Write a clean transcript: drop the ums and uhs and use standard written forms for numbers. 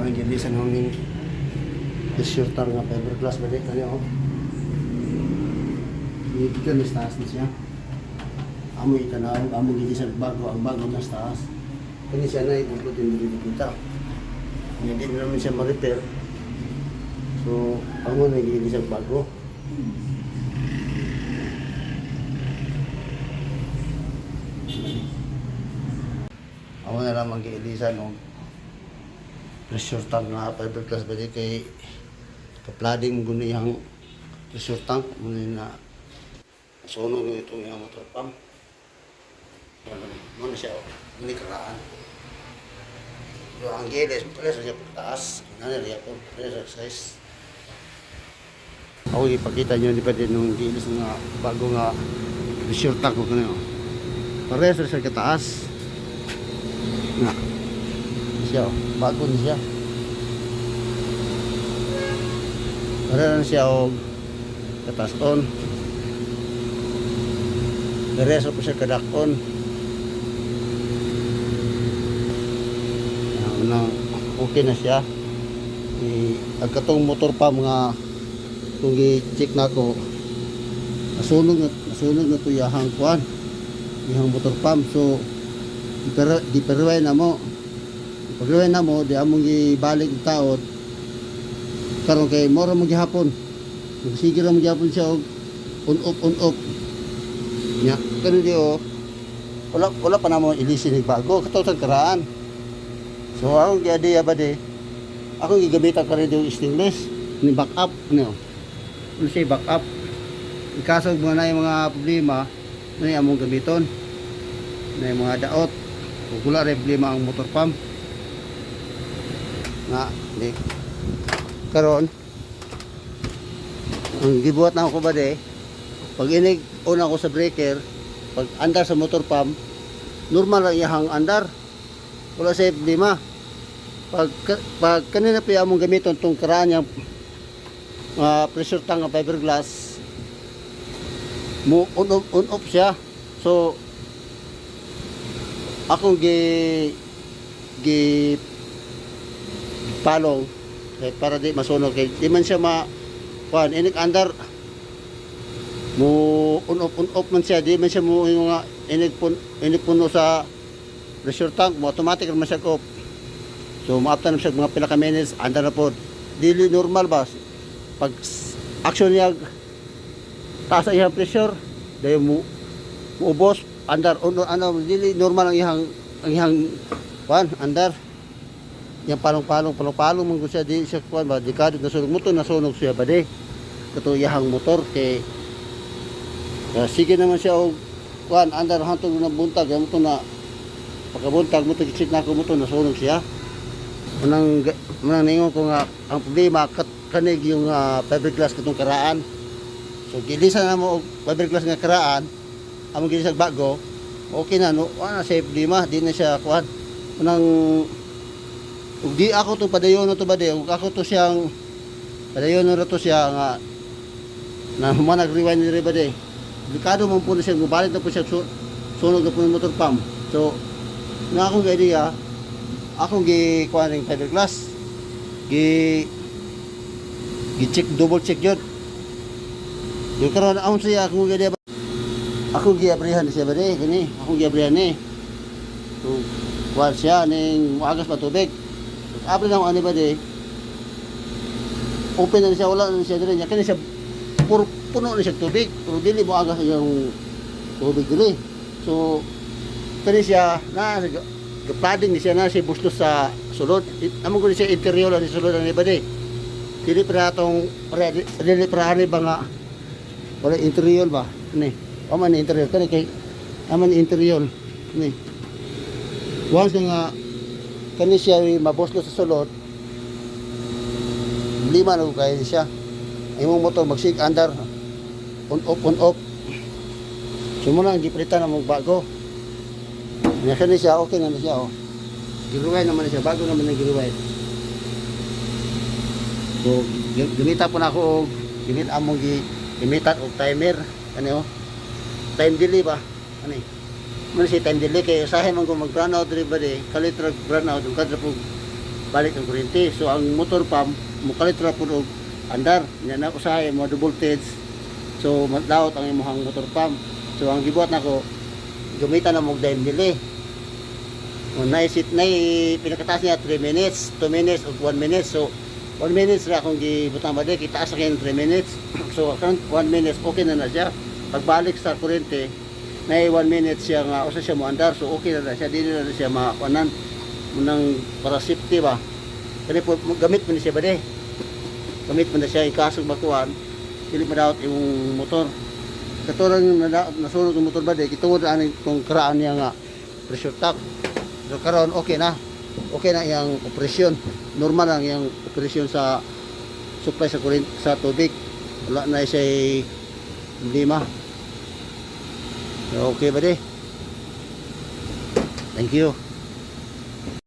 ang gilisan ng t-shirt nga fiberglass ba din kanya oh. Ikan ni taas na siya. Amoy itanawag, amoy gilisan bago ang bago na taas. Kani siya na ipulot yung dito kita. Hindi naman siya ma-repair. So, amo na gilisan bago. Ako na lang mag-iilisan ng pressure tank na fiberglass ba di kay kaplading mo yung pressure tank muna na sunog ito yung motor pump. Muna siya hindi karaan. So ang gilis, pressure siya pagtaas. Nangyari ako, pressure size. Ako ipakita nyo di ba din nung gilis nga bago nga pressure tank ko kanyo. Pressure siya kataas. Nga siya bago na siya para na siya og kataston diretso po siya kadakon okay na siya agkatong motor pa mga kung i-check na ko nasunog na to yahang kuan yahang motor pump so di perway na mo di among ibalik ang taon karon kay mora mo gihapon sige ra mo gihapon siya on off nya kani di wala pa namo ilisin bago katong karaan so akong giadiya ba di akong gigamitan ka rin yung stainless ni backup ano siya backup ikasog mo na yung mga problema na among gamiton na yung mga daot kung wala rin problema ang motor pump nga di karon ang gibuhat na ako ba de pag inig una ko sa breaker pag andar sa motor pump normal lang iyahang andar wala sa problema pag kanina pa among gamiton tong karaan yung pressure tank ng fiberglass mo on off siya so akong gi palong para di masunog kay di man siya kuan inik andar mo on off man siya di man siya mo yung mga inik puno sa pressure tank mo automatic man siya off so maaptan na siya mga pila ka minutes andar na po dili normal ba pag action niya taas ang iyang pressure dahil mo ubos andar ano dili normal ang iyang kuan andar yang palong man ko siya di siya kuan ba dekado nasunog siya ba di kato iyang motor kay sige naman siya og kuan andar hantod na buntag yung motor na pagkabuntag mo tigit na ko motor nasunog siya manang ningon ko nga ang problema kanig yung fiberglass katong karaan so gilisan na mo og fiberglass nga karaan among gilisag bago okay na no wala sa problema di na siya kuan manang ug di ako to padayon to ba de ug ako to siyang padayon na to siya nga na nag-rewind ni ba de delikado man po na siya gubalik na po siya sunog na po yung motor pump so nga akong idea akong gi kuan ning fiberglass gi check double check yun yung karon akong siya akong idea akong giabrihan siya ba de kani akong giabrihan ni so kuan siya ning muagas pa tubig abri na ano ba de open na siya wala na siya dire kani siya puno na siya tubig pero dili mo agas yung tubig dire so kani siya na gapading ni siya na siya bustos sa sulod among ko siya interior lang sa sulod ni ba de dili para atong dili para ani ba nga wala interior ba ni aman interior kani kay aman interior ni once nga kani siya maboslo sa sulod lima na kaya siya imong motor magsig andar on off so muna ang gipritan na mo bago niya kani siya okay na siya giruway naman siya bago naman na giruway so gimita po na ako gimit among gimitan og timer ano time delay ba ano man si time delay kay usahay man ko mag brown out diri ba di kalitra brown out ug kadra po balik ang kuryente. So ang motor pump mukalit ra pud og andar nya na usahay mo do voltage. So madawat ang imong motor pump. So ang gibuhat nako gamitan na mo dahil nili. O pinakataas niya 3 minutes, 2 minutes ug 1 minute. So 1 minutes ra akong gibutang balik, itaas sa kanya 3 minutes. So karon 1 minutes okay na siya. Pagbalik sa kuryente, na 1 minute siya nga usa siya mo andar, so okay na siya, dili na siya makakuanan munang para safety ba. Kani po gamit mo ni siya bade. Gamit mo na siya ikasog bakuan, dili madawat imong motor. Katurang nasulod ang motor bade, kitungod ani kung karaan niya nga pressure tap. So karon okay na. Okay na yang operasyon. Normal lang yang operasyon sa supply sa kuryente sa tubig. Wala na siya problema. So, okay ba di? Thank you.